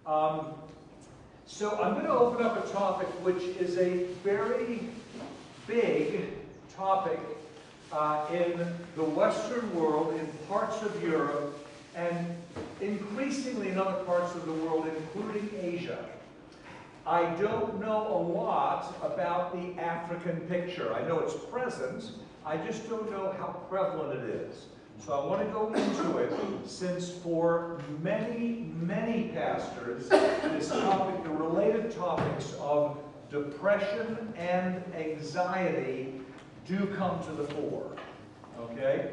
So I'm going to open up a topic which is a very big topic in the Western world, in parts of Europe, and increasingly in other parts of the world, including Asia. I don't know a lot about the African picture. I know it's present, I just don't know how prevalent it is. So I want to go into it, since for many, many pastors, this topic, the related topics of depression and anxiety do come to the fore, okay?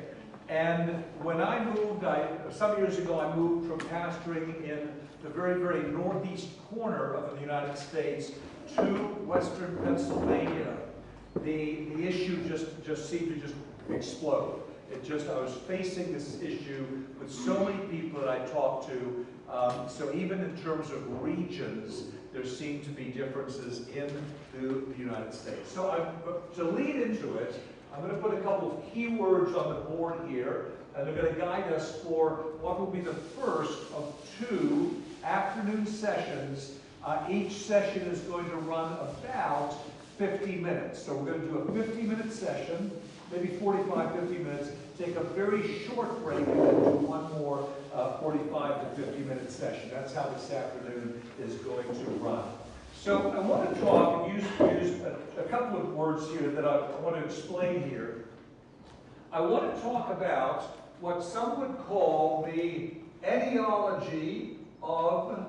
And when I moved, some years ago, I moved from pastoring in the very, very northeast corner of the United States to western Pennsylvania. The issue just seemed to just explode. I was facing this issue with so many people that I talked to. So even in terms of regions, there seem to be differences in the United States. So to lead into it, I'm going to put a couple of keywords on the board here, and they're going to guide us for what will be the first of 2 afternoon sessions. Each session is going to run about 50 minutes. So we're going to do a 50-minute session, maybe 45, 50 minutes, take a very short break, and then do one more 45 to 50-minute session. That's how this afternoon is going to run. So I want to talk and use a couple of words here that I want to explain here. I want to talk about what some would call the etiology of,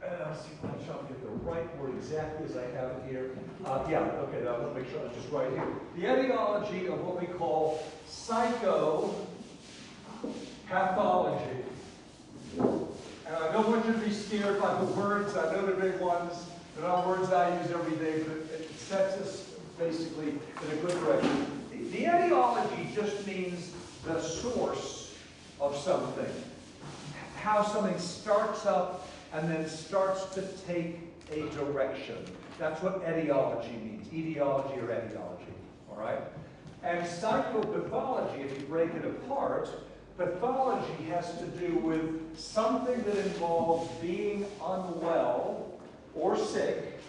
let's see if I'm trying to get the right word exactly as I have it here. Yeah, okay, I want to make sure it's just right here. The etiology of what we call psycho-pathology. And I don't want you to be scared by the words. I know they're big ones. They're not words I use every day, but it sets us basically in a good direction. The etiology just means the source of something. How something starts up and then starts to take a direction. That's what etiology means. Etiology or etiology. All right? And psycho-pathology, if you break it apart, pathology has to do with something that involves being unwell or sick,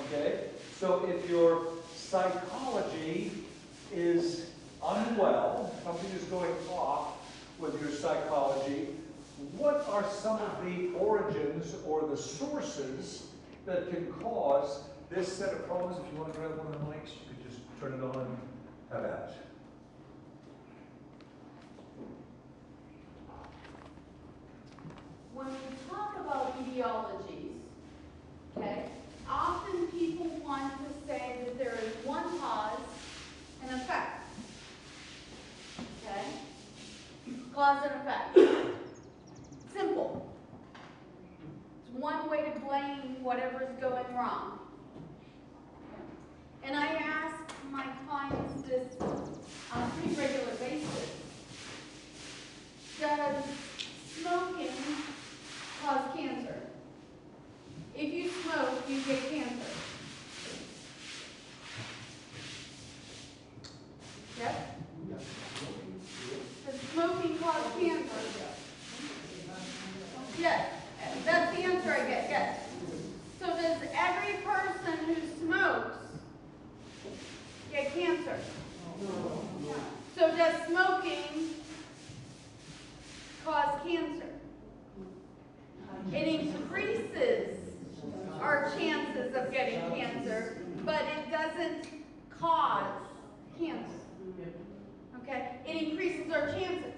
okay? So if your psychology is unwell, something is going off with your psychology, what are some of the origins or the sources that can cause this set of problems? If you want to grab one of the mics, you could just turn it on and have at it. When we talk about etiologies, okay, often people want to say that there is one cause and effect. Okay? Cause and effect. Simple. It's one way to blame whatever's going wrong. And I ask my clients this on a pretty regular basis. Does smoking cause cancer? If you smoke, you get cancer. Yes? Does smoking cause cancer? Yes. That's the answer I get. Yes. So does every person who smokes get cancer? So does smoking cause cancer? It increases our chances of getting cancer, but it doesn't cause cancer. Okay? It increases our chances.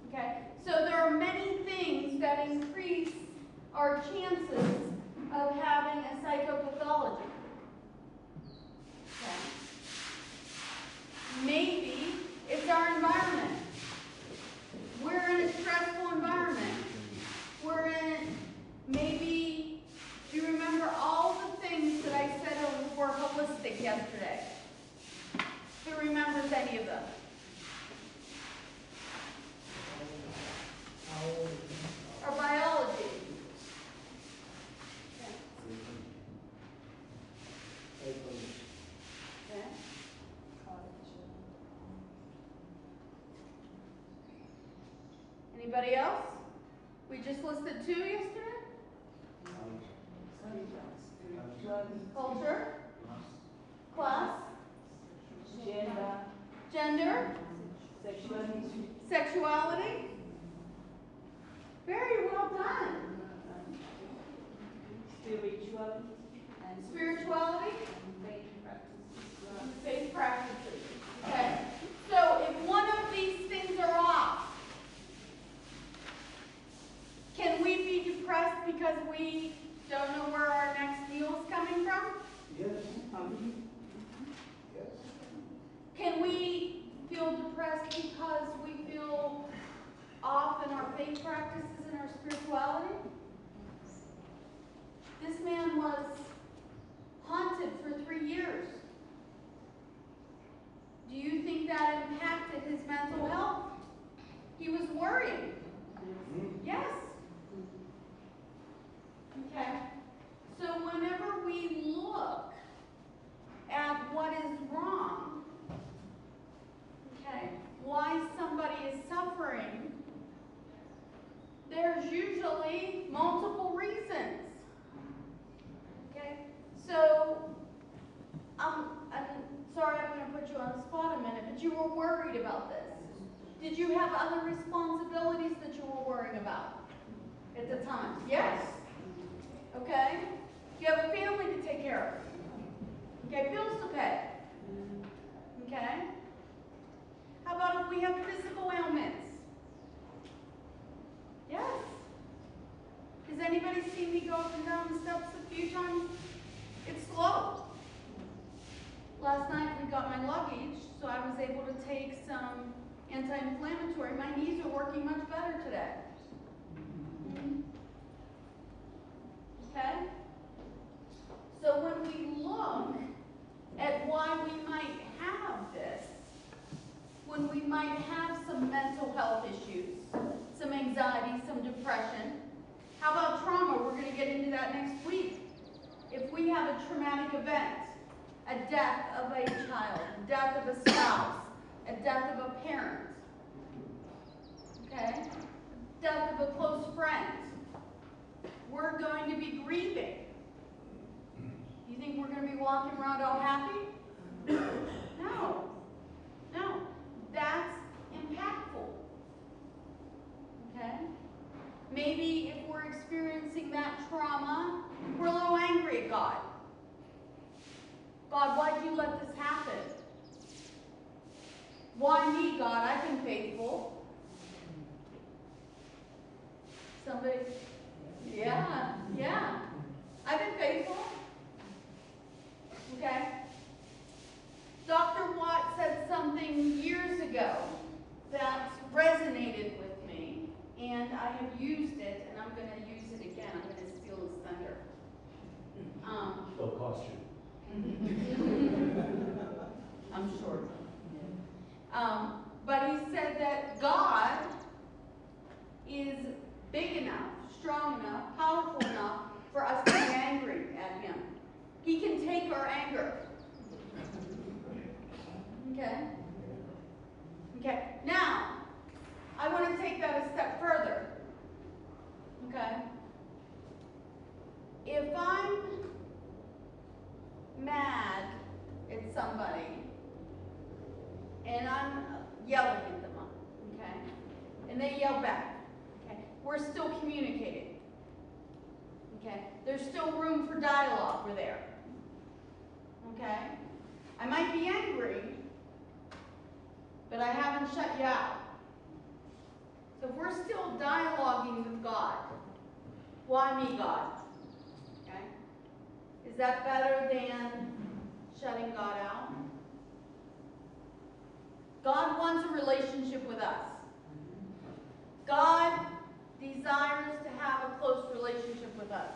Okay? So there are many things that increase our chances of having a psychopathology. Okay? Maybe it's our environment. We're in a stressful environment. We're in, maybe, do you remember all the things that I said were holistic yesterday? Who remembers any of them? Or biology? Okay. Anybody else? We just listed 2 yesterday. Culture, class, gender, sexuality. Very well done. Spirituality, faith practices. Okay. So if one of these things are off, can we be depressed because we don't know where our next meal is coming from? Yes. Can we feel depressed because we feel off in our faith practices and our spirituality? This man was haunted for 3 years. Do you think that impacted his mental health? He was worried. Yes. Okay. So whenever we look at what is wrong, okay, why somebody is suffering, there's usually multiple reasons. Okay? So, I'm sorry I'm going to put you on the spot a minute, but you were worried about this. Did you have other responsibilities that you were worrying about at the time? Yes. Okay? You have a family to take care of. Okay, bills to pay. Okay? How about if we have physical ailments? Yes. Has anybody seen me go up and down the steps a few times? It's slow. Last night we got my luggage, so I was able to take some anti-inflammatory. My knees are working much better today. Okay? So when we look at why we might have this, when we might have some mental health issues, some anxiety, some depression, how about trauma? We're going to get into that next week. If we have a traumatic event, a death of a child, a death of a spouse, a death of a parent, okay? Death of a close friend, we're going to be grieving. You think we're going to be walking around all happy? No. No. That's impactful. Okay? Maybe if we're experiencing that trauma, we're a little angry at God. God, why'd you let this happen? Why me, God? I've been faithful. Somebody? Yeah, yeah. I've been faithful. Okay? Dr. Watt said something years ago that resonated with me, and I have used it, and I'm going to use it again. I'm going to steal his thunder. It'll cost you. I'm sure. But he said that God is big enough, strong enough, powerful enough for us to be angry at him. He can take our anger. Okay? Okay. Now, I want to take that a step further. Okay? If I'm mad at somebody and I'm yelling at them, okay? And they yell back, okay? We're still communicating. Okay? There's still room for dialogue. We're there. Okay? I might be angry, but I haven't shut you out. So if we're still dialoguing with God, why me, God? Okay? Is that better than shutting God out? God wants a relationship with us. God desires to have a close relationship with us.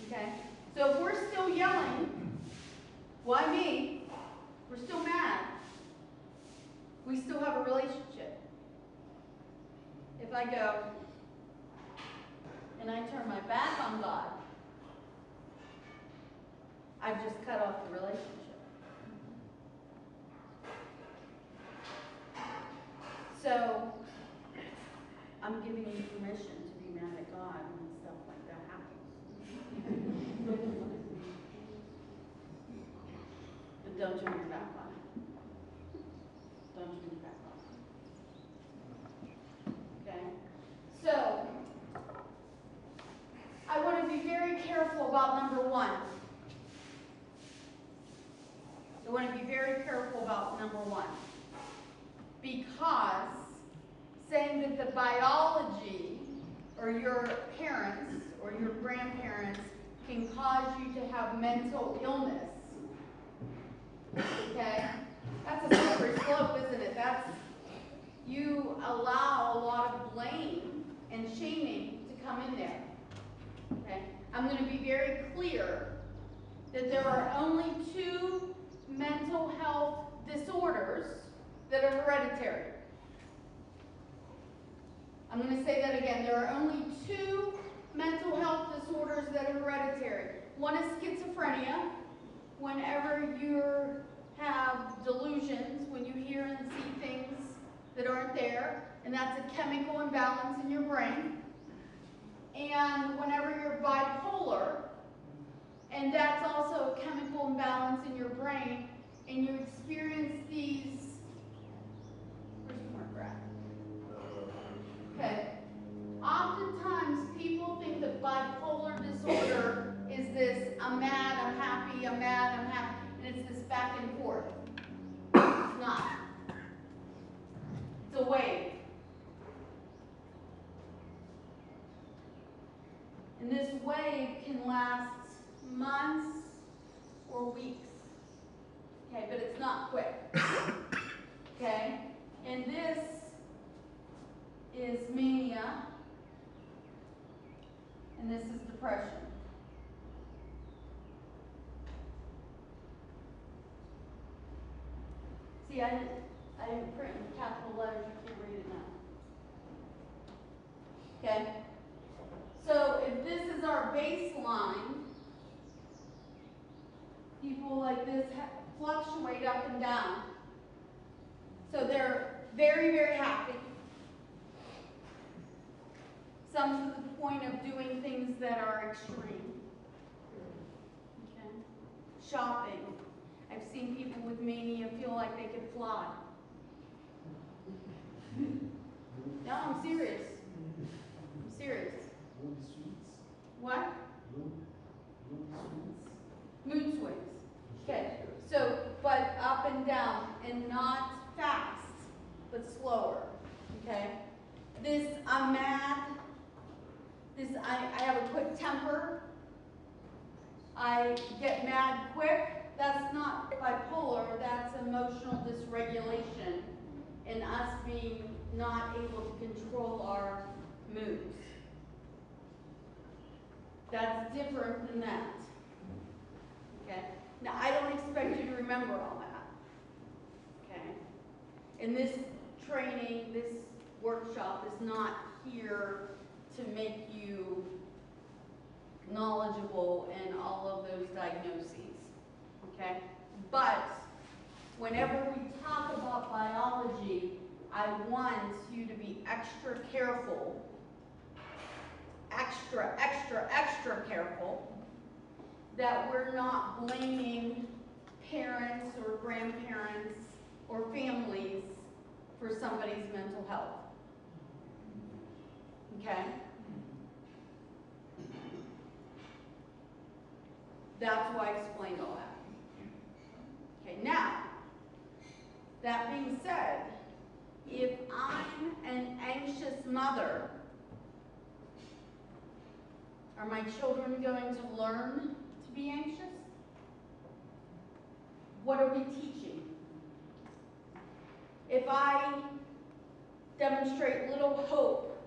Okay? So if we're still yelling, why me? We're still mad. We still have a relationship. If I go and I turn my back on God, I've just cut off the relationship. So I'm giving you permission to be mad at God when stuff like that happens. But don't turn your back on it. Don't turn your back on it. Okay? So, I want to be very careful about number one. I want to be very careful about number one. Because saying that the biology or your parents or your grandparents can cause you to have mental illness, okay? That's a slippery slope, isn't it? That's, you allow a lot of blame and shaming to come in there, okay? I'm going to be very clear that there are only 2 mental health disorders that are hereditary. I'm going to say that again. There are only 2 mental health disorders that are hereditary. One is schizophrenia, whenever you have delusions, when you hear and see things that aren't there, and that's a chemical imbalance in your brain. And whenever you're bipolar, and that's also a chemical imbalance in your brain, and you experience these. Where's the marker at? Okay. Oftentimes people think that bipolar disorder is this, I'm mad, I'm happy, I'm mad, I'm happy, and it's this back and forth. It's not. It's a wave. And this wave can last months or weeks. Okay, but it's not quick. Okay? And this is mania, and this is depression. See, I didn't print in capital letters, you can't read it now. Okay? So if this is our baseline, people like this fluctuate up and down. So they're very, very happy. Some to the point of doing things that are extreme. Okay. Shopping. I've seen people with mania feel like they could fly. No, I'm serious. I'm serious. What? Mood swings. Okay. So, but up and down, and not fast, but slower. Okay. This, I'm mad. This, I have a quick temper. I get mad quick. That's not bipolar, that's emotional dysregulation and us being not able to control our moods. That's different than that. Okay? Now, I don't expect you to remember all that. Okay? And this training, this workshop is not here to make you knowledgeable in all of those diagnoses. Okay? But whenever we talk about biology, I want you to be extra careful, extra careful, that we're not blaming parents or grandparents or families for somebody's mental health. Okay? That's why I explained all that. Okay, now, that being said, if I'm an anxious mother, are my children going to learn to be anxious? What are we teaching? If I demonstrate little hope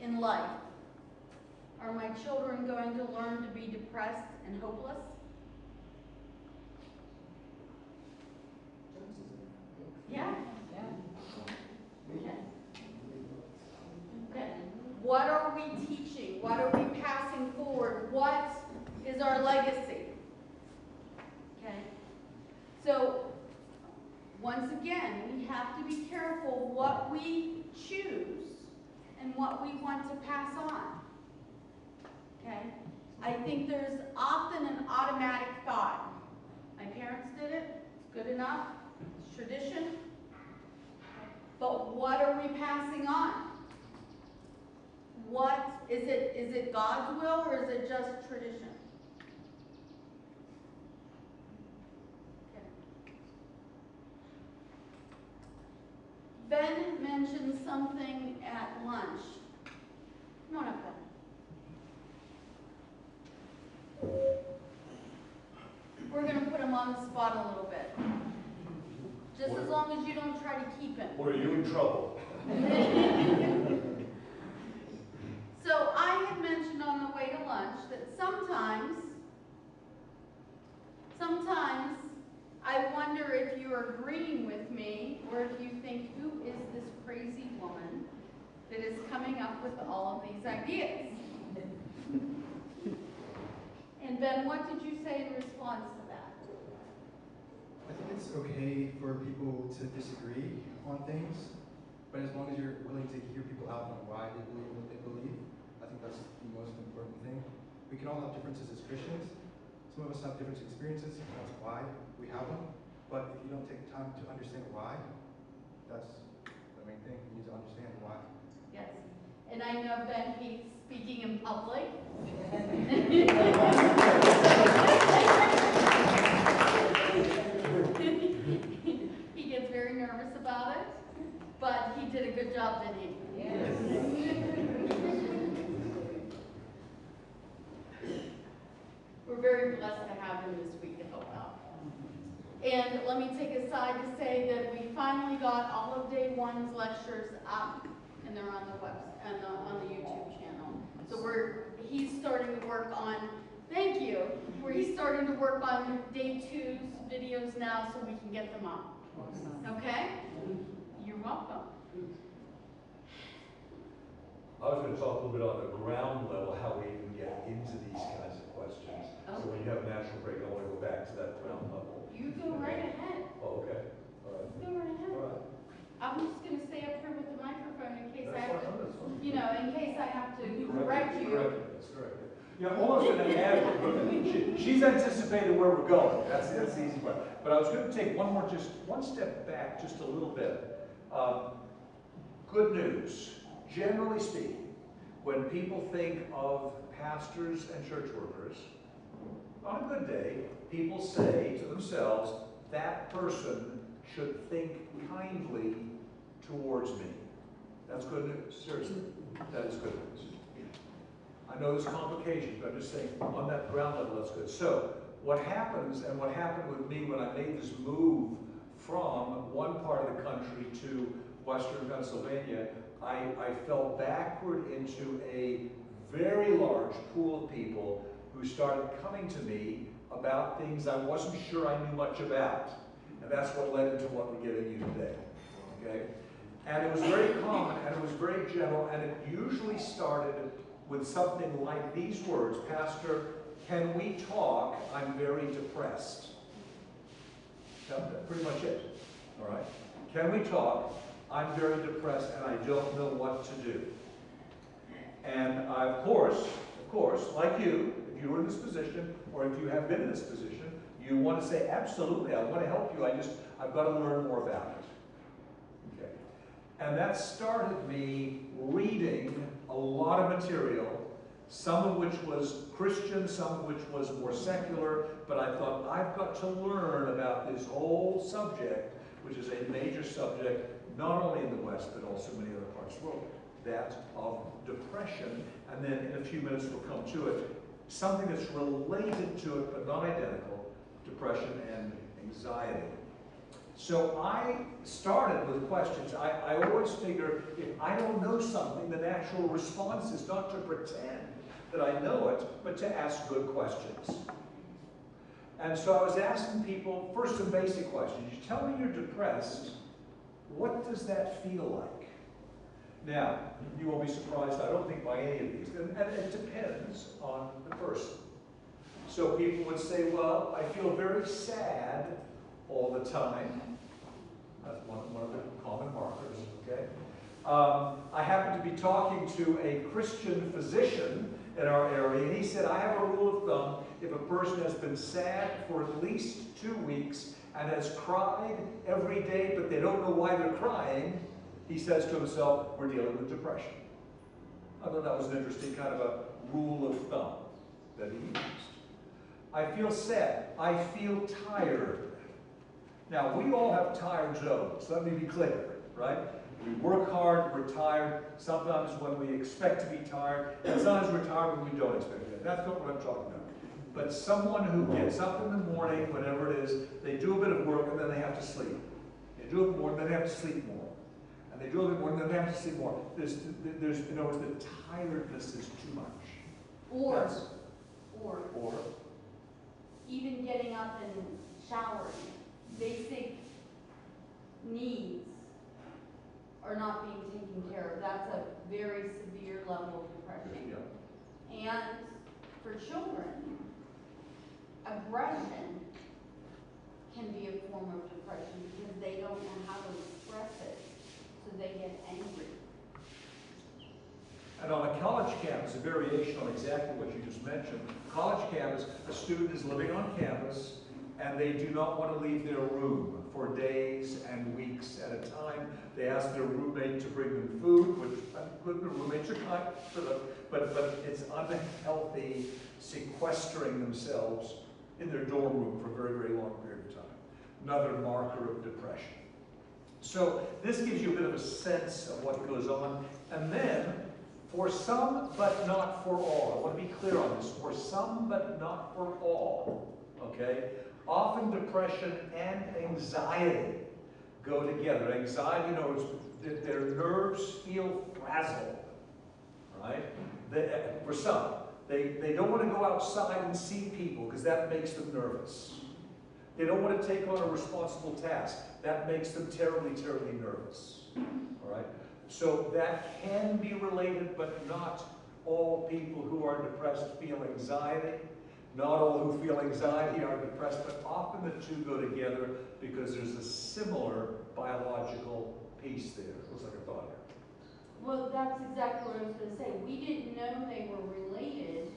in life, are my children going to learn to be depressed and hopeless? Yeah. Okay. Okay. What are we teaching? What are we passing forward? What is our legacy? Okay. So, once again, we have to be careful what we choose what we want to pass on. Okay? I think there's often an automatic thought. My parents did it, it's good enough, it's tradition. But what are we passing on? What is it? Is it God's will or is it just tradition? Okay. Ben mentioned something at lunch. Come on up, Ben. We're going to put him on the spot a little bit. Just as long as you don't try to keep him. Or are you in trouble? So I had mentioned on the way to lunch that sometimes I wonder if you're agreeing with me or if you think, who is this crazy woman that is coming up with all of these ideas? And Ben, what did you say in response to that? I think it's okay for people to disagree on things, but as long as you're willing to hear people out on why they believe what they believe, I think that's the most important thing. We can all have differences as Christians. Some of us have different experiences, that's why we have them. But if you don't take time to understand why, that's the main thing. You need to understand why. Yes. And I know Ben hates speaking in public. He gets very nervous about it, but he did a good job, didn't he? Yes. We're very blessed to have him this week to help out. And let me take a side to say that we finally got all of day one's lectures up, and they're on the website, on the YouTube channel. So he's starting to work on, thank you, he's starting to work on day two's videos now so we can get them up. Okay? You're welcome. I was going to talk a little bit on the ground level, how we even get into these kinds of questions. So when you have a natural break, I want to go back to that ground level. You go right ahead. Oh, okay. All right. Go right ahead. All right. I'm just going to stay up here with the microphone in case That's I have fine. to, That's fine. you know, in case I have to correct you. That's correct. Yeah, all I was going to add, she's anticipated where we're going. That's the easy part. But I was going to take just one step back, just a little bit. Good news. Generally speaking, when people think of pastors and church workers, on a good day, people say to themselves, that person should think kindly towards me. That's good news. Seriously, that is good news. I know there's complications, but I'm just saying on that ground level, that's good. So what happens, and what happened with me when I made this move from one part of the country to Western Pennsylvania, I fell backward into a very large pool of people who started coming to me about things I wasn't sure I knew much about. And that's what led into what we're giving you today. Okay? And it was very common, and it was very general, and it usually started with something like these words: Pastor, can we talk? I'm very depressed. That's pretty much it. All right? Can we talk? I'm very depressed and I don't know what to do. And of course, like you, if you were in this position, or if you have been in this position, you want to say, absolutely, I want to help you, I've got to learn more about it. Okay. And that started me reading a lot of material, some of which was Christian, some of which was more secular, but I thought, I've got to learn about this whole subject, which is a major subject, not only in the West, but also many other parts of the world, that of depression. And then in a few minutes we'll come to it, something that's related to it, but not identical, depression and anxiety. So I started with questions. I always figure if I don't know something, the natural response is not to pretend that I know it, but to ask good questions. And so I was asking people, first some basic questions. You tell me you're depressed, what does that feel like? Now, you won't be surprised, I don't think, by any of these. And it depends on the person. So people would say, well, I feel very sad all the time. That's one of the common markers, okay? I happened to be talking to a Christian physician in our area, and he said, I have a rule of thumb, if a person has been sad for at least 2 weeks and has cried every day, but they don't know why they're crying, he says to himself, we're dealing with depression. I thought that was an interesting kind of a rule of thumb that he used. I feel sad. I feel tired. Now, we all have tired zones. Let me be clear, right? We work hard, we're tired. Sometimes when we expect to be tired, and sometimes we're tired when we don't expect to be. That's not what I'm talking about. But someone who gets up in the morning, whenever it is, they do a bit of work and then they have to sleep. They do it more, and then they have to sleep more. And they do a bit more, and then they have to sleep more. There's in other words, the tiredness is too much. Or Or even getting up and showering, basic needs are not being taken care of. That's a very severe level of depression. yeah. And for children, aggression can be a form of depression because they don't know how to express it, so they get angry. And on a college campus, a variation on exactly what you just mentioned, college campus, a student is living on campus and they do not want to leave their room for days and weeks at a time. They ask their roommate to bring them food, which the roommates are kind for them, but it's unhealthy sequestering themselves in their dorm room for a very, very long period of time. Another marker of depression. So this gives you a bit of a sense of what goes on. And then, for some, but not for all. I want to be clear on this. For some, but not for all. Okay? Often depression and anxiety go together. Anxiety, their nerves feel frazzled. Right? For some. They don't want to go outside and see people because that makes them nervous. They don't want to take on a responsible task. That makes them terribly, terribly nervous. All right? So that can be related, but not all people who are depressed feel anxiety. Not all who feel anxiety are depressed, but often the two go together because there's a similar biological piece there. Looks like a thought here. Well, that's exactly what I was going to say. We didn't know they were related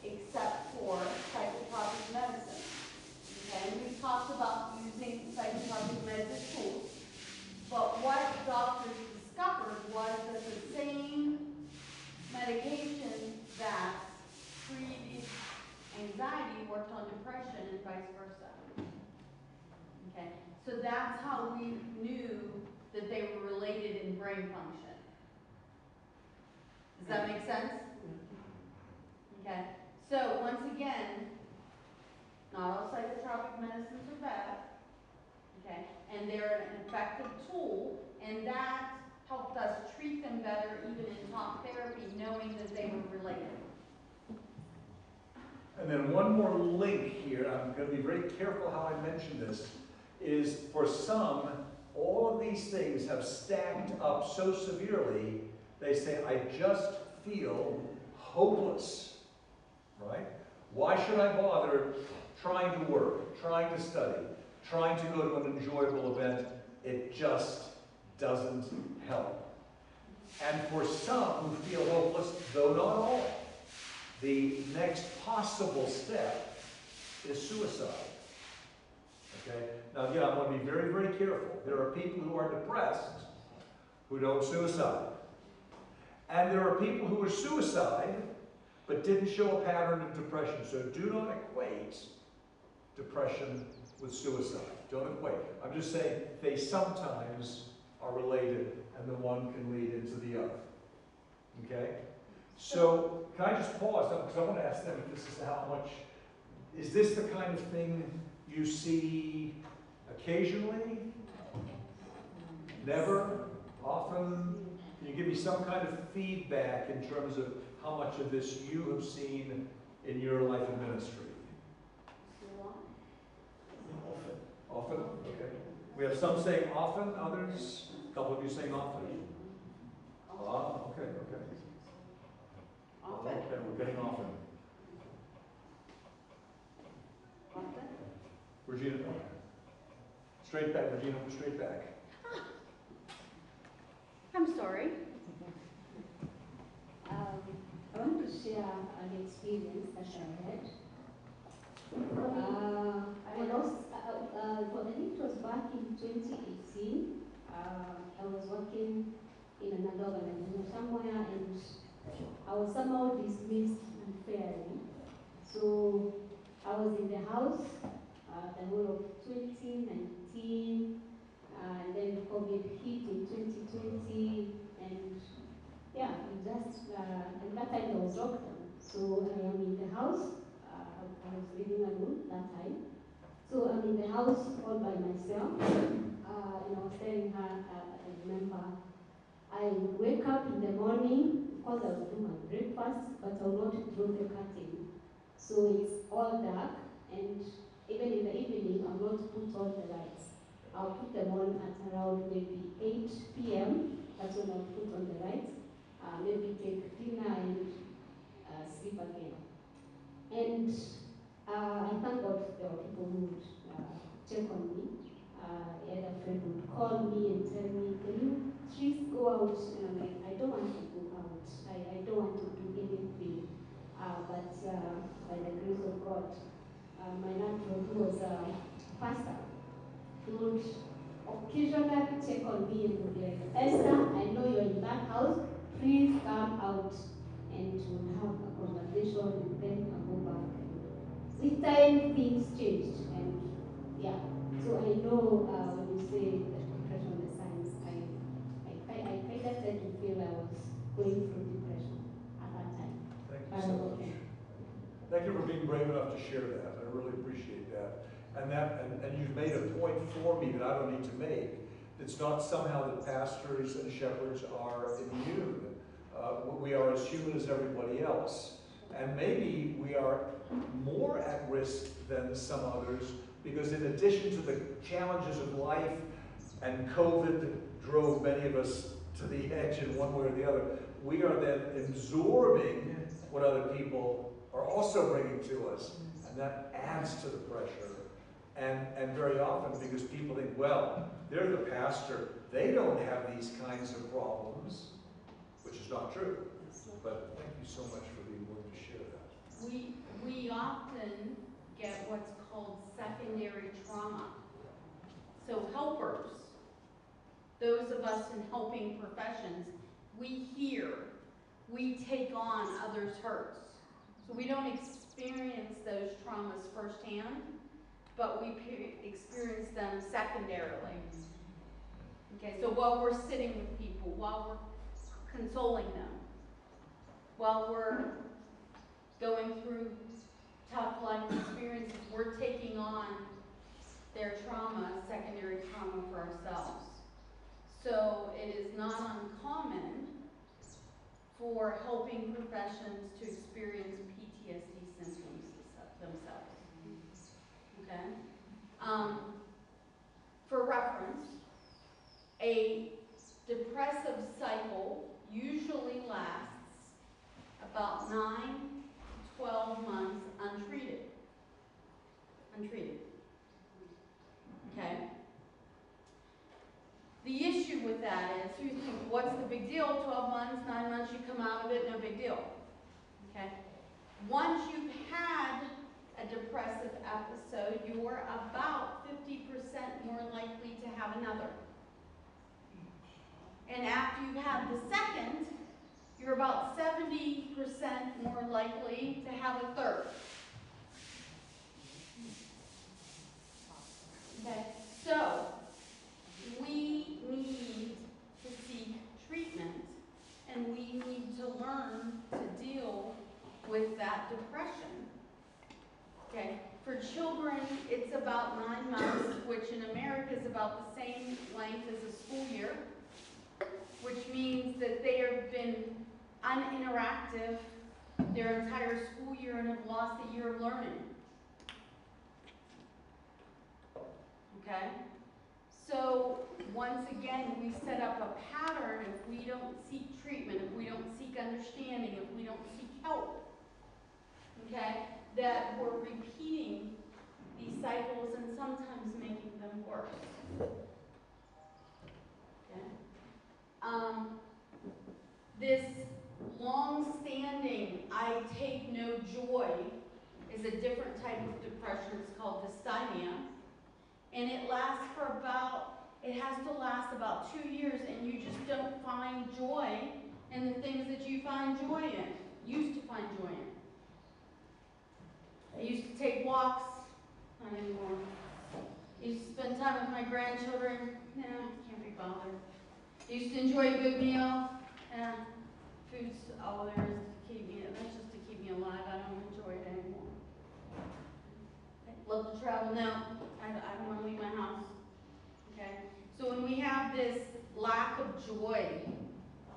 except for psychotropic medicine. Okay, and we talked about using psychotropic medicine tools. But what doctors discovered was that the same medication that treated anxiety worked on depression and vice versa. Okay, so that's how we knew that they were related in brain function. Does that make sense? Okay, so once again, not all psychotropic medicines are bad. Okay, and they're an effective tool, and that helped us treat them better even in talk therapy, knowing that they were related. And then one more link here, I'm going to be very careful how I mention this, is for some, all of these things have stacked up so severely, they say, I just feel hopeless, right? Why should I bother trying to work, trying to study, trying to go to an enjoyable event? It just doesn't help. And for some who feel hopeless, though not all, the next possible step is suicide. Okay? Now again, I want to be very, very careful. There are people who are depressed who don't suicide. And there are people who are suicide but didn't show a pattern of depression. So do not equate depression with suicide. Don't equate. I'm just saying they sometimes are related and the one can lead into the other. Okay? So, can I just pause? Because I want to ask them if this is how much, is this the kind of thing you see occasionally? Never? Often? Can you give me some kind of feedback in terms of how much of this you have seen in your life of ministry? Often? Okay. We have some saying often, others, a couple of you saying often. Okay, okay. Often. Okay, we're getting often. Often. Regina, straight back, Regina, straight back. I'm sorry. sorry. I want to share an experience that I had. When I was, I think it was back in 2018. I was working in another organization somewhere, and I was somehow dismissed unfairly. So I was in the house the whole of 2019, and then COVID hit in 2020, and yeah, it just, and that time there was lockdown. So I am in the house, I was living alone that time. So I'm in the house all by myself, and I was telling her, I remember, I would wake up in the morning, of course I would do my breakfast, but I would not draw the curtain. So it's all dark, and even in the evening, I will not put on the lights. I'll put them on at around maybe 8 p.m. That's when I'll put on the lights. Maybe take dinner and sleep again. And I thank God there were people who would check on me. I had a friend who would call me and tell me, can you please go out? And I'm like, I don't want to go out. I don't want to do anything. But by the grace of God, my landlord, who was a pastor, he would occasionally check on me and would be like, Esther, I know you're in that house, please come out. And we'll have a conversation, and then I'll go back. With time, things changed, and yeah. So I know when you say that depression is signs, I kind of tend to feel I was going through depression at that time. Thank you so much. Thank you for being brave enough to share that. I really appreciate that. And you've made a point for me that I don't need to make. It's not somehow that pastors and shepherds are immune. We are as human as everybody else. And maybe we are more at risk than some others, because in addition to the challenges of life, and COVID drove many of us to the edge in one way or the other, we are then absorbing what other people are also bringing to us. And that adds to the pressure. And very often, because people think, well, they're the pastor, they don't have these kinds of problems, which is not true. But thank you so much for being willing to share that. We often get what's called secondary trauma. So helpers, those of us in helping professions, we take on others' hurts. So we don't experience those traumas firsthand, but we experience them secondarily. Okay, so while we're sitting with people, while we're consoling them, while we're going through tough life experiences, we're taking on their trauma, secondary trauma for ourselves. So it is not uncommon for helping professions to experience PTSD symptoms themselves. Okay? For reference, a depressive cycle usually lasts about 9 to 12 months untreated. Okay? The issue with that is, you think, what's the big deal? 12 months, 9 months, you come out of it, no big deal. Okay? Once you've had a depressive episode, you're about 50% more likely to have another. And after you've had the second, you're about 70% more likely to have a third. Okay, so we need to seek treatment, and we need to learn to deal with that depression. Okay, for children, it's about 9 months, which in America is about the same length as a school year, which means that they have been uninteractive their entire school year and have lost a year of learning. Okay? So, once again, we set up a pattern if we don't seek treatment, if we don't seek understanding, if we don't seek help. Okay? That we're repeating these cycles and sometimes making them worse. Okay? This long-standing, I take no joy, is a different type of depression. It's called dysthymia. And it lasts for it has to last about 2 years, and you just don't find joy in the things that you find joy in, used to find joy in. I used to take walks, not anymore. I used to spend time with my grandchildren, can't be bothered. I used to enjoy a good meal, food's all there is to keep me, that's just to keep me alive. I don't enjoy it anymore. I love to travel now. I don't want to leave my house. Okay? So when we have this lack of joy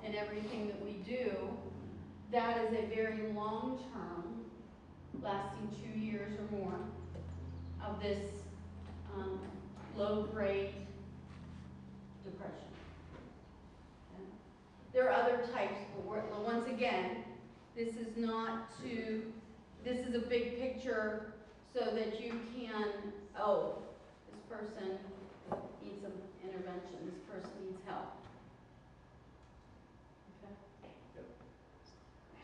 in everything that we do, that is a very long term, lasting 2 years or more, of this low grade depression. Okay? There are other types, but once again, this is a big picture so that you can, this person needs some intervention, this person needs help. Okay?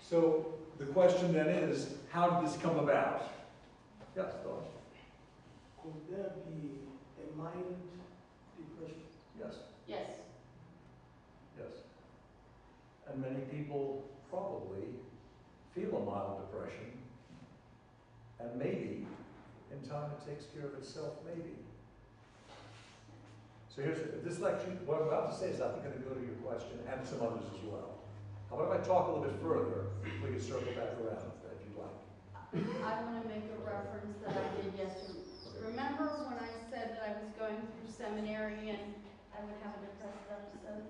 So the question then is, how did this come about? Yes, Don. Could there be a mild depression? Yes. Yes. Yes. And many people probably feel a mild depression, and maybe in time it takes care of itself, maybe. So here's this lecture, what I'm about to say is I think going to go to your question and some others as well. How about if I talk a little bit further, we can circle back around if you'd like. I want to make a reference that I did yesterday. Remember when I said that I was going through seminary and I would have a depressive episode?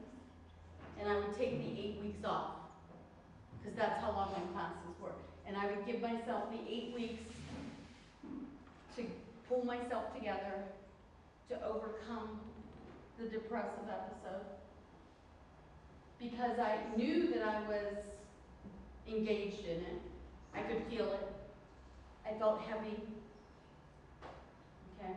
And I would take the 8 weeks off, because that's how long my classes were. And I would give myself the 8 weeks to pull myself together to overcome the depressive episode. Because I knew that I was engaged in it. I could feel it. I felt heavy. Okay?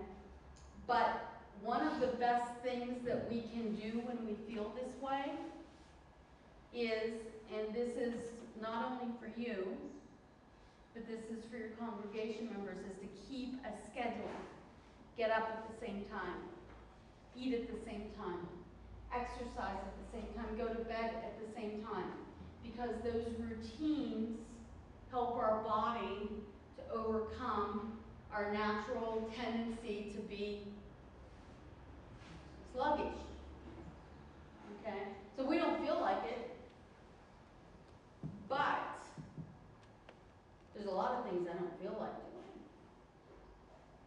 But one of the best things that we can do when we feel this way is, and this is not only for you, but this is for your congregation members, is to keep a schedule. Get up at the same time. Eat at the same time. Exercise at the same time. Go to bed at the same time. Because those routines help our body to overcome our natural tendency to be sluggish. Okay? So we don't feel like it. But there's a lot of things I don't feel like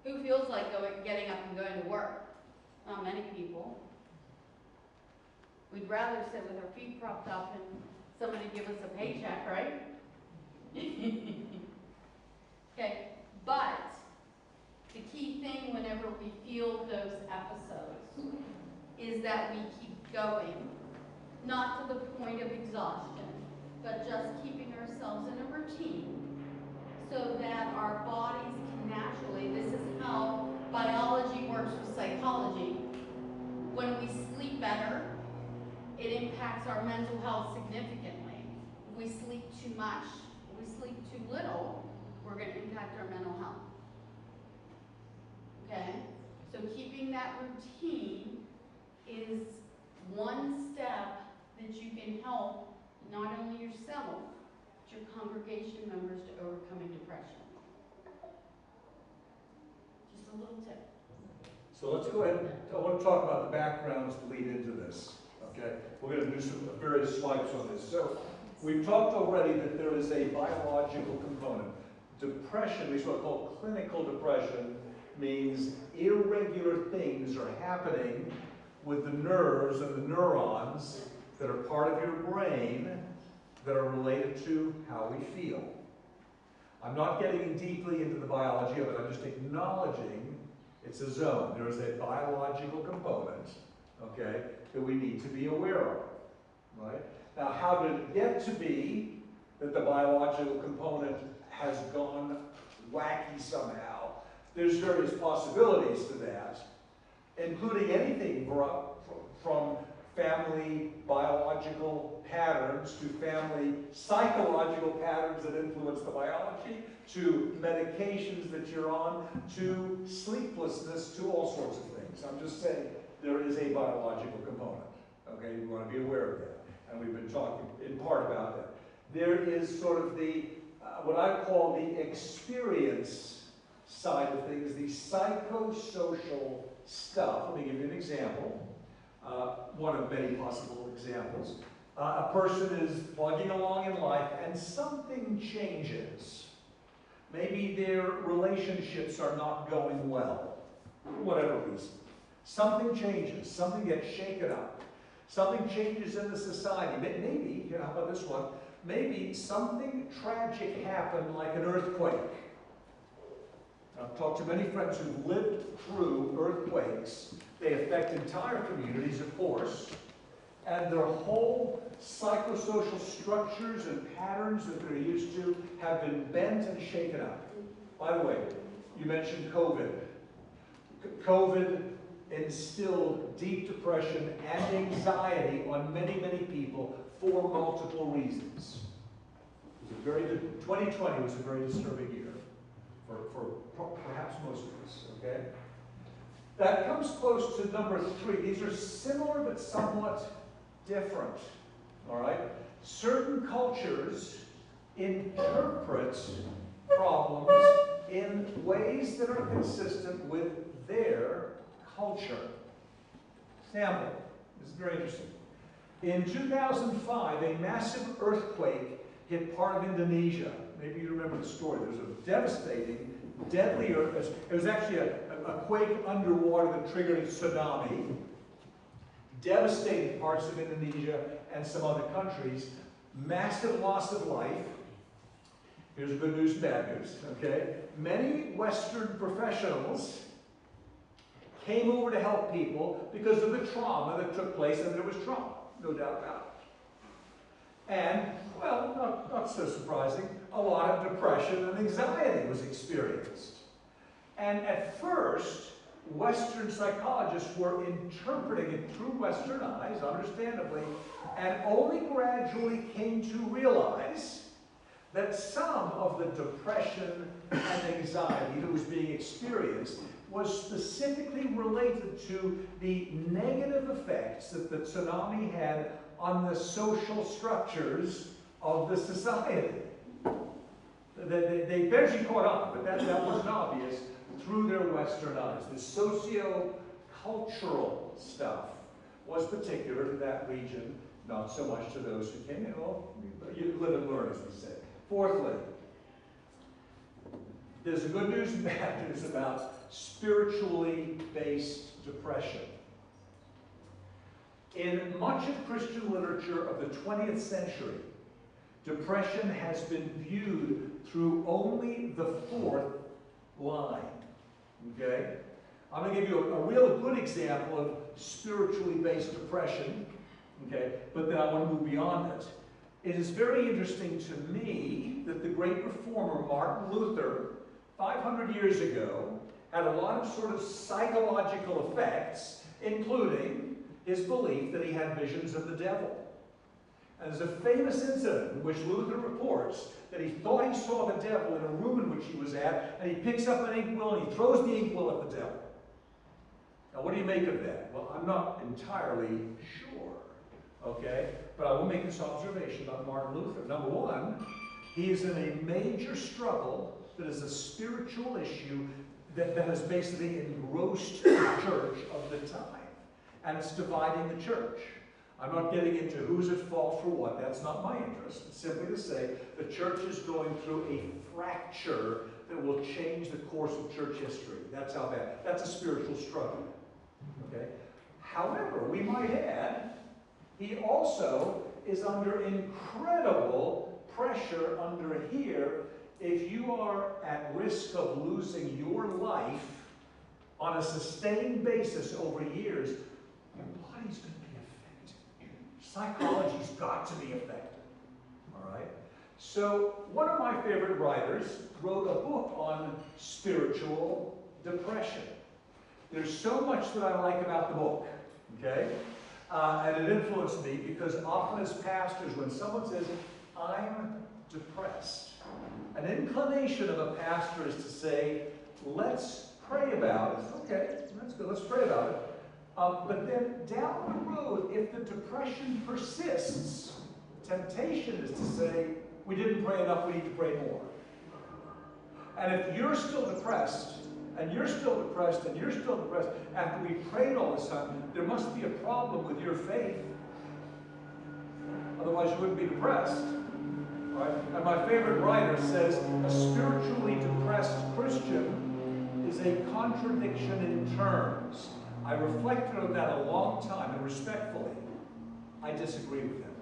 doing. Who feels like getting up and going to work? Not many people. We'd rather sit with our feet propped up and somebody give us a paycheck, right? Okay, but the key thing whenever we feel those episodes is that we keep going, not to the point of exhaustion, but just keeping ourselves in a routine so that our bodies can naturally, this is how biology works with psychology. When we sleep better, it impacts our mental health significantly. If we sleep too much, if we sleep too little, we're going to impact our mental health. Okay? So keeping that routine is one step that you can help not only yourself, but your congregation members to overcoming depression. Just a little tip. So let's go ahead. I want to talk about the backgrounds to lead into this. Okay, we're going to do some various swipes on this. So we've talked already that there is a biological component. Depression, we sort of call clinical depression, means irregular things are happening with the nerves and the neurons that are part of your brain that are related to how we feel. I'm not getting deeply into the biology of it, I'm just acknowledging it's a zone. There is a biological component, okay, that we need to be aware of, right? Now, how did it get to be that the biological component has gone wacky somehow? There's various possibilities to that, including anything from family biological patterns, to family psychological patterns that influence the biology, to medications that you're on, to sleeplessness, to all sorts of things. I'm just saying there is a biological component. Okay, you want to be aware of that. And we've been talking in part about that. There is sort of the, what I call the experience side of things, the psychosocial stuff. Let me give you an example. One of many possible examples. A person is plugging along in life and something changes. Maybe their relationships are not going well, for whatever reason. Something changes, something gets shaken up. Something changes in the society. Maybe, how about this one? Maybe something tragic happened, like an earthquake. I've talked to many friends who've lived through earthquakes. They affect entire communities, of course, and their whole psychosocial structures and patterns that they're used to have been bent and shaken up. By the way, you mentioned COVID. COVID instilled deep depression and anxiety on many, many people for multiple reasons. It was a very 2020 was a very disturbing year for perhaps most of us, okay? That comes close to number 3. These are similar but somewhat different, all right? Certain cultures interpret problems in ways that are consistent with their culture. Example, this is very interesting. In 2005, a massive earthquake hit part of Indonesia. Maybe you remember the story. There was a devastating, deadly earthquake. It was actually a quake underwater that triggered a tsunami, devastated parts of Indonesia and some other countries. Massive loss of life. Here's good news and bad news, okay? Many Western professionals came over to help people because of the trauma that took place, and there was trauma, no doubt about it. And, well, not so surprising, a lot of depression and anxiety was experienced. And at first, Western psychologists were interpreting it through Western eyes, understandably, and only gradually came to realize that some of the depression and anxiety that was being experienced was specifically related to the negative effects that the tsunami had on the social structures of the society. They eventually caught on, but that wasn't obvious through their Western eyes. The socio-cultural stuff was particular to that region, not so much to those who came in. Well, you live and learn, as we say. Fourthly, there's a good news and bad news about spiritually based depression. In much of Christian literature of the 20th century, depression has been viewed through only the 4th line. Okay? I'm going to give you a real good example of spiritually based depression. Okay? But then I want to move beyond it. It is very interesting to me that the great reformer Martin Luther, 500 years ago, had a lot of sort of psychological effects, including his belief that he had visions of the devil. And there's a famous incident in which Luther reports that he thought he saw the devil in a room in which he was at, and he picks up an inkwell and he throws the inkwell at the devil. Now, what do you make of that? Well, I'm not entirely sure, okay? But I will make this observation about Martin Luther. Number one, he is in a major struggle that is a spiritual issue that has basically engrossed the church of the time. And it's dividing the church. I'm not getting into who's at fault for what. That's not my interest. It's simply to say the church is going through a fracture that will change the course of church history. That's how bad. That's a spiritual struggle. Okay? However, we might add, he also is under incredible pressure under here. If you are at risk of losing your life on a sustained basis over years, your body's going to be affected. Psychology's got to be affected. All right? So, one of my favorite writers wrote a book on spiritual depression. There's so much that I like about the book. Okay? and it influenced me because often as pastors, when someone says, I'm depressed, an inclination of a pastor is to say, let's pray about it. Okay, that's good, let's pray about it. But then down the road, if the depression persists, temptation is to say, we didn't pray enough, we need to pray more. And if you're still depressed, and you're still depressed, and you're still depressed, after we prayed all this time, there must be a problem with your faith. Otherwise you wouldn't be depressed. Right? And my favorite writer says, a spiritually depressed Christian is a contradiction in terms. I reflected on that a long time, and respectfully, I disagree with him.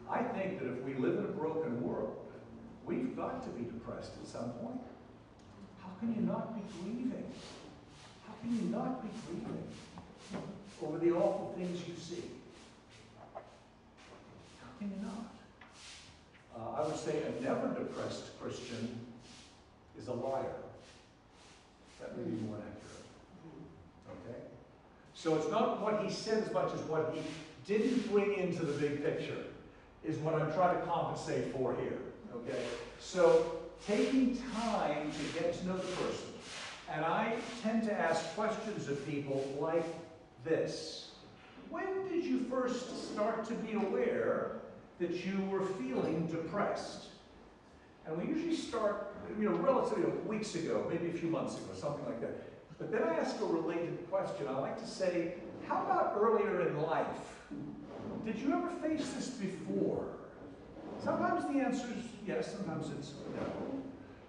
I think that if we live in a broken world, we've got to be depressed at some point. How can you not be grieving? How can you not be grieving over the awful things you see? How can you not? I would say a never depressed Christian is a liar. That may be more accurate. Okay? So it's not what he said as much as what he didn't bring into the big picture is what I'm trying to compensate for here. Okay? So taking time to get to know the person. And I tend to ask questions of people like this. When did you first start to be aware that you were feeling depressed? And we usually start, relatively weeks ago, maybe a few months ago, something like that. But then I ask a related question. I like to say, how about earlier in life? Did you ever face this before? Sometimes the answer is yes, sometimes it's no.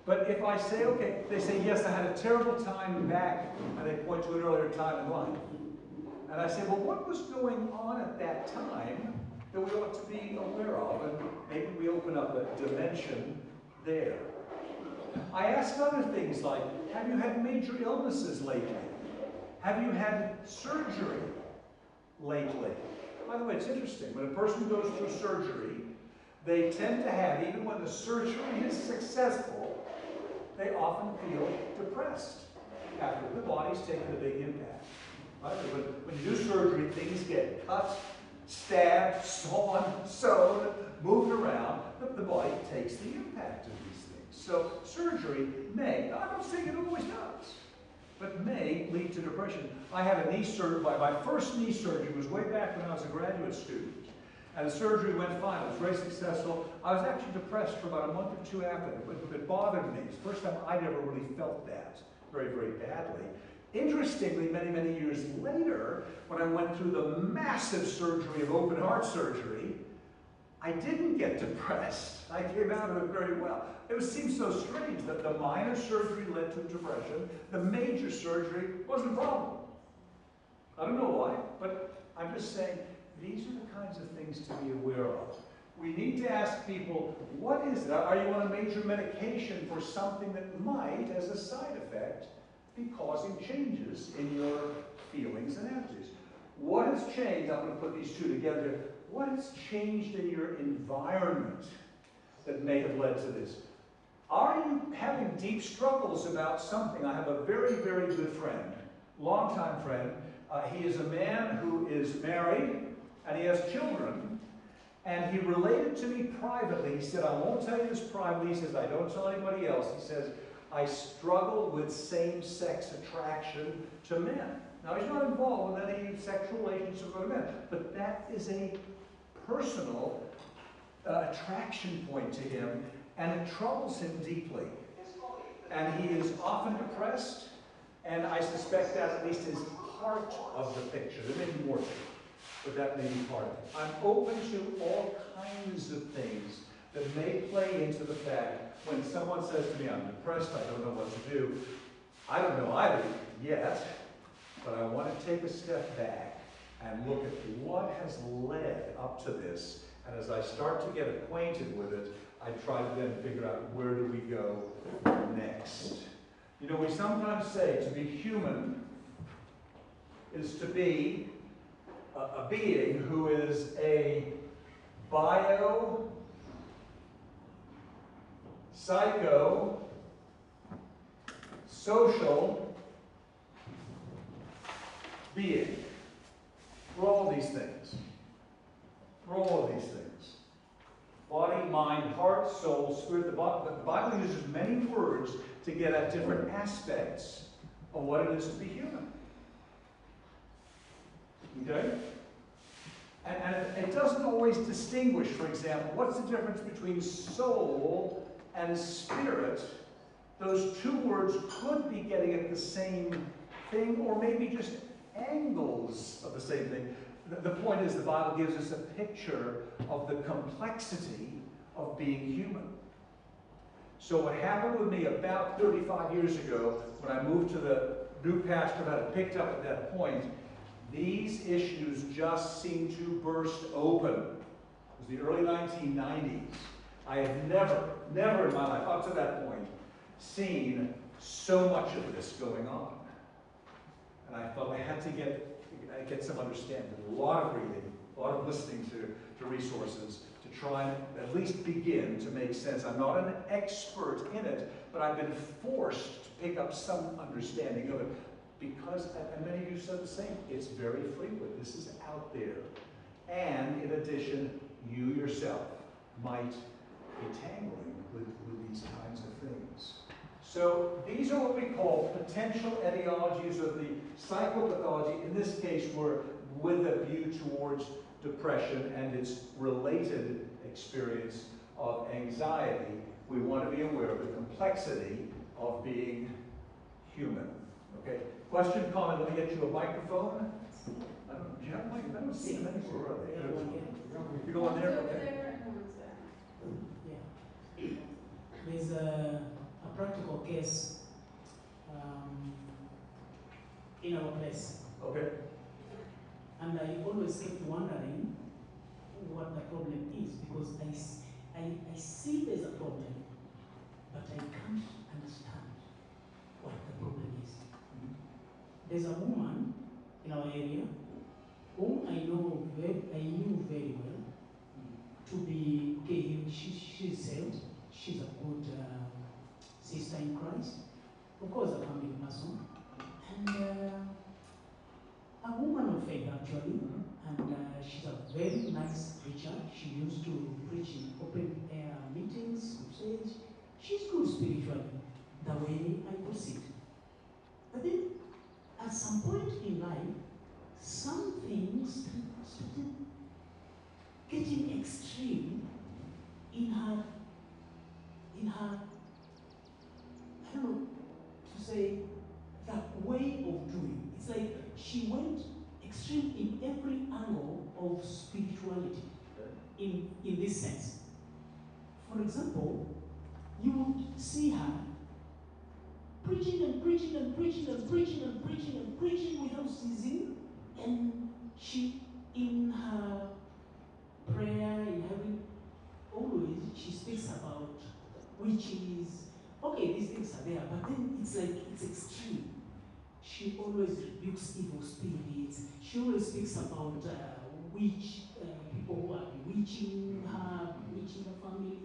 But if I say, okay, they say, yes, I had a terrible time back, and they point to an earlier time in life. And I say, well, what was going on at that time that we ought to be aware of? And maybe we open up a dimension there. I ask other things like, have you had major illnesses lately? Have you had surgery lately? By the way, it's interesting. When a person goes through surgery, they tend to have, even when the surgery is successful, they often feel depressed after the body's taken a big impact. Right? When you do surgery, things get cut, stabbed, sawn, sewn, moved around. The body takes the impact of these things. So surgery may, I don't think it always does, but may lead to depression. I had a knee surgery. My first knee surgery was way back when I was a graduate student. And the surgery went fine. It was very successful. I was actually depressed for about a month or two after. It bothered me. It's the first time I'd ever really felt that very, very badly. Interestingly, many, many years later, when I went through the massive surgery of open heart surgery, I didn't get depressed. I came out of it very well. It seems so strange that the minor surgery led to depression. The major surgery wasn't a problem. I don't know why, but I'm just saying, these are the kinds of things to be aware of. We need to ask people, what is it? Are you on a major medication for something that might, as a side effect, be causing changes in your feelings and attitudes? What has changed? I'm going to put these two together. What has changed in your environment that may have led to this? Are you having deep struggles about something? I have a very, very good friend, longtime friend. He is a man who is married, and he has children, and he related to me privately. He said, I won't tell you this privately. He says, I don't tell anybody else. He says, I struggle with same-sex attraction to men. Now, he's not involved with any sexual relationships with men, but that is a personal attraction point to him, and it troubles him deeply. And he is often depressed, and I suspect that at least is part of the picture. There may be more to it, but that may be part of it. I'm open to all kinds of things that may play into the fact when someone says to me, I'm depressed, I don't know what to do. I don't know either yet, but I want to take a step back and look at what has led up to this. And as I start to get acquainted with it, I try to then figure out where do we go next. You know, we sometimes say to be human is to be a being who is a bio, psycho, social being. We're all of these things. We're all of these things. Body, mind, heart, soul, spirit. The Bible uses many words to get at different aspects of what it is to be human. Okay? And it doesn't always distinguish, for example, what's the difference between soul and spirit? Those two words could be getting at the same thing, or maybe just angles of the same thing. The point is, the Bible gives us a picture of the complexity of being human. So what happened with me about 35 years ago, when I moved to the new pasture that I picked up at that point, these issues just seemed to burst open. It was the early 1990s. I had never in my life, up to that point, seen so much of this going on. And I felt I had to get some understanding, a lot of reading, a lot of listening to resources to try and at least begin to make sense. I'm not an expert in it, but I've been forced to pick up some understanding of it because, and many of you said the same, it's very frequent. This is out there. And in addition, you yourself might be tangling with these kinds of things. So these are what we call potential etiologies of the psychopathology. In this case, we're with a view towards depression and its related experience of anxiety. We want to be aware of the complexity of being human. Okay? Question, comment, let me get you a microphone. I don't, do you have a mic? I don't see them anywhere, are they? You go on there? Okay. Yeah. There's a practical case in our place. Okay. And I always kept wondering what the problem is, because I see there's a problem, but I can't understand what the problem is. There's a woman in our area whom I knew very well to be, okay, she's saved, she's a good sister in Christ, of course a family person, and a woman of faith actually, and she's a very nice preacher. She used to preach in open air meetings, crusades. She's good spiritually, the way I perceive. But then, at some point in life, some things started getting extreme in her, I don't know to say, the way of doing. It's like she went extreme in every angle of spirituality, in this sense. For example, you would see her preaching and preaching and preaching and preaching and preaching and preaching without ceasing, and she, in her prayer, in having, always she speaks about witches. Okay, these things are there, but then it's like, it's extreme. She always rebukes evil spirits. She always speaks about people who are bewitching her, bewitching the family.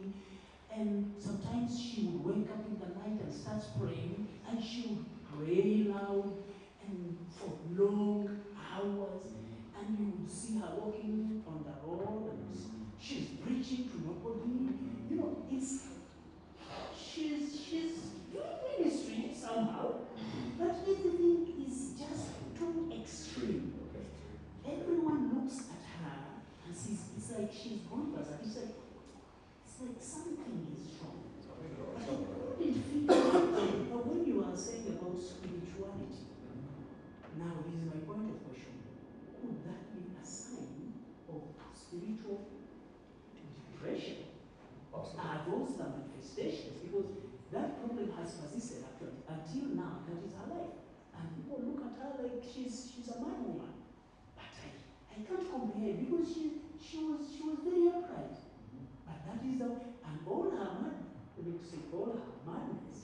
And sometimes she would wake up in the night and start praying, and she would pray loud and for long hours. And you would see her walking on the road, and she's preaching to nobody. You know, she's doing ministry somehow, but everything is just too extreme. Everyone looks at her and sees, it's like she's gone past it. It's like something is wrong. But I couldn't figure out. But when you are saying about spirituality, now this is my point of question. Could that be a sign of spiritual depression? Are those the manifestations? Because that problem has persisted actually until now. That is her life, and people look at her like she's a mad woman. But I can't comprehend, because she was very upright. But that is and all her madness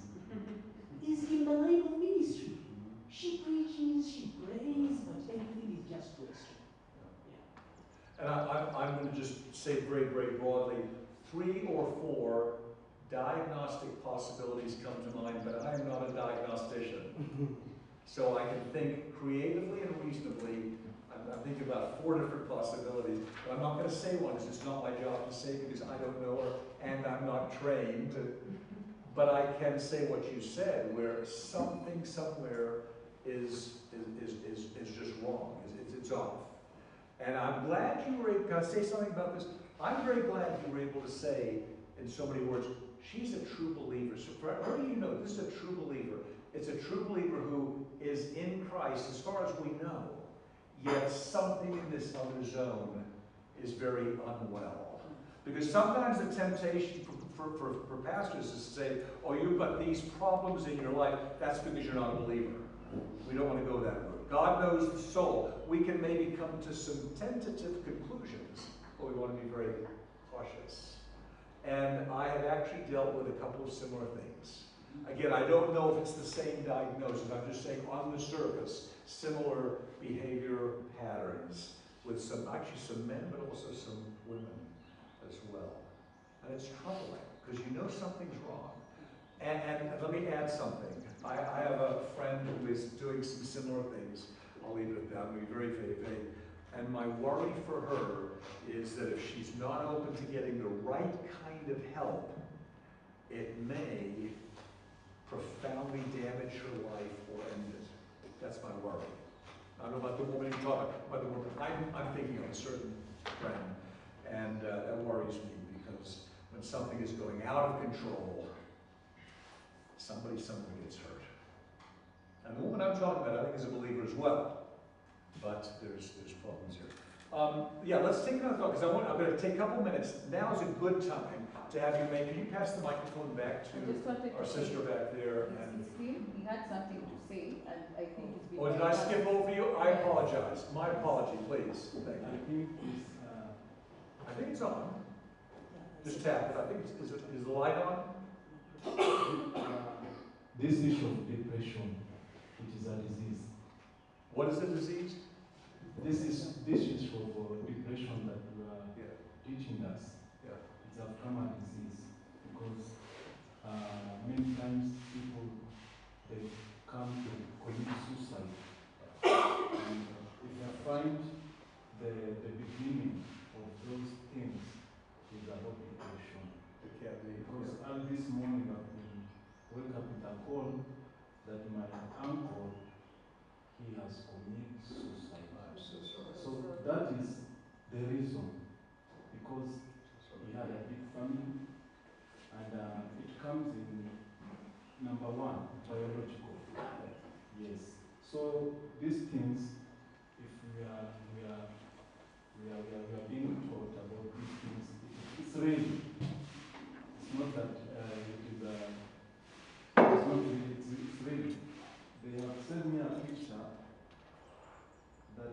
is in the line of ministry. She preaches, she prays, but everything is just too extreme. And I'm going to just say very, very broadly, 3 or 4 diagnostic possibilities come to mind, but I am not a diagnostician. So I can think creatively and reasonably. I'm thinking about 4 different possibilities, but I'm not going to say one because it's not my job to say because I don't know her and I'm not trained. But I can say what you said, where something somewhere is just wrong. It's off. And I'm glad you were able, can I say something about this? I'm very glad you were able to say in so many words, she's a true believer. So for her, you know, this is a true believer. It's a true believer who is in Christ, as far as we know, yet something in this other zone is very unwell. Because sometimes the temptation for pastors is to say, oh, you've got these problems in your life, that's because you're not a believer. We don't want to go that route. God knows the soul. We can maybe come to some tentative conclusions, but we want to be very cautious. And I have actually dealt with a couple of similar things. Again, I don't know if it's the same diagnosis. I'm just saying on the surface, similar behavior patterns with some men, but also some women as well. And it's troubling because you know something's wrong. And let me add something. I have a friend who is doing some similar things. I'll leave it at that. I'm going to be very vague. And my worry for her is that if she's not open to getting the right kind of help, it may profoundly damage her life or end it. That's my worry. I don't know about the woman you're talking about, the woman. I'm thinking of a certain friend, and that worries me because when something is going out of control, somebody somewhere gets hurt. And the woman I'm talking about, I think, is a believer as well. But there's problems here. Yeah, let's take another thought, because I'm going to take a couple minutes. Now is a good time to have you make. Can you pass the microphone back to our sister back there? He had something to say, and I think it's been. Oh, did I skip over you? I apologize. My apology, please. Thank you. I think it's on. Just tap it. I think is the light on? This issue of depression, it is a disease. What is the disease? This issue of depression that you are teaching us. Yeah. It's a common disease because many times people they come to commit suicide. And if you find the beginning of those things is about depression. It can't be. Because this morning I've been woke up with a call that my uncle he has committed suicide. I'm so sorry. So that is the reason, because he had a big family, and it comes in number one, biological. Yes. So these things, if we are being taught about these things, it's real. It's not that it's not real. It's real. They have sent me a picture that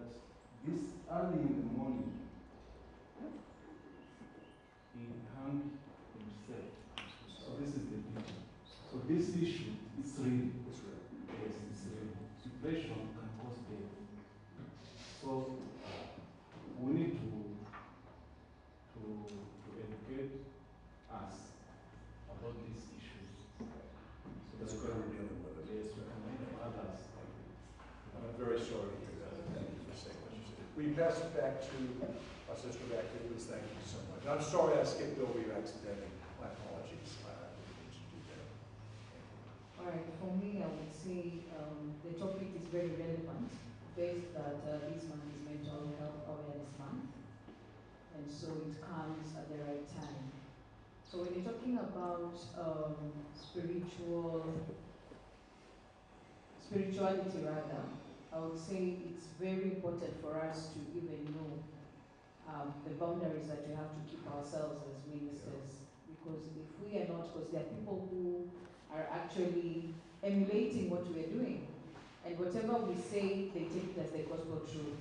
this early in the morning, he hung himself. So this is the picture. So this issue is real. It's real. Yes, it's real. Depression can cause death. So we need to educate us about these issues. So That's good we're dealing with it. Yes, we can help others. I'm very sorry to hear that. Thank you for saying what you said. Will you pass it back to our sister back here, please? Thank you so much. I'm sorry I skipped over you accidentally. My apologies. I didn't mean to do that. All right, for me, I would say the topic is very relevant, based that this month is Mental Health Awareness Month, and so it comes at the right time. So when you're talking about spirituality rather, I would say it's very important for us to even know the boundaries that we have to keep ourselves as ministers. Because if we are not, because there are people who are actually emulating what we are doing. And whatever we say, they take it as the gospel truth.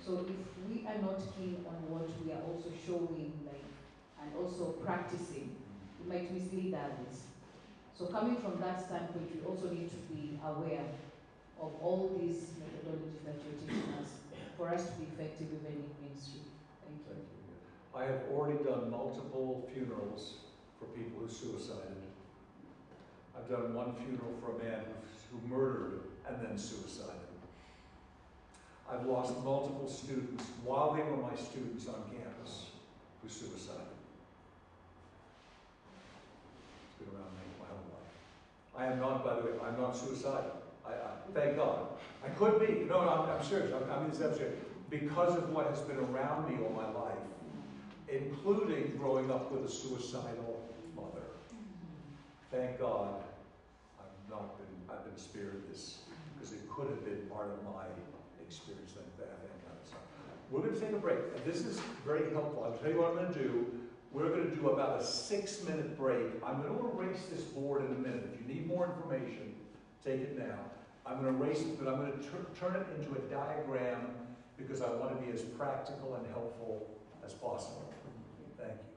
So if we are not keen on what we are also showing, and also practicing, we might mislead others. So coming from that standpoint, we also need to be aware of all these methodologies that you're teaching us for us to be effective even in ministry. Thank you. I have already done multiple funerals for people who suicided. I've done one funeral for a man who murdered and then suicided. I've lost multiple students while they were my students on campus who suicided. It's been around me my whole life. I am not, by the way, I'm not suicidal. Thank God. I could be. No, I'm serious. I mean, this serious. Because of what has been around me all my life, including growing up with a suicidal mother. Thank God I've been spared this, because it could have been part of my experience like that. Thank God. So we're going to take a break. This is very helpful. I'll tell you what I'm going to do. We're going to do about a 6-minute break. I'm going to erase this board in a minute. If you need more information, take it now. I'm going to erase it, but I'm going to turn it into a diagram because I want to be as practical and helpful as possible. Thank you.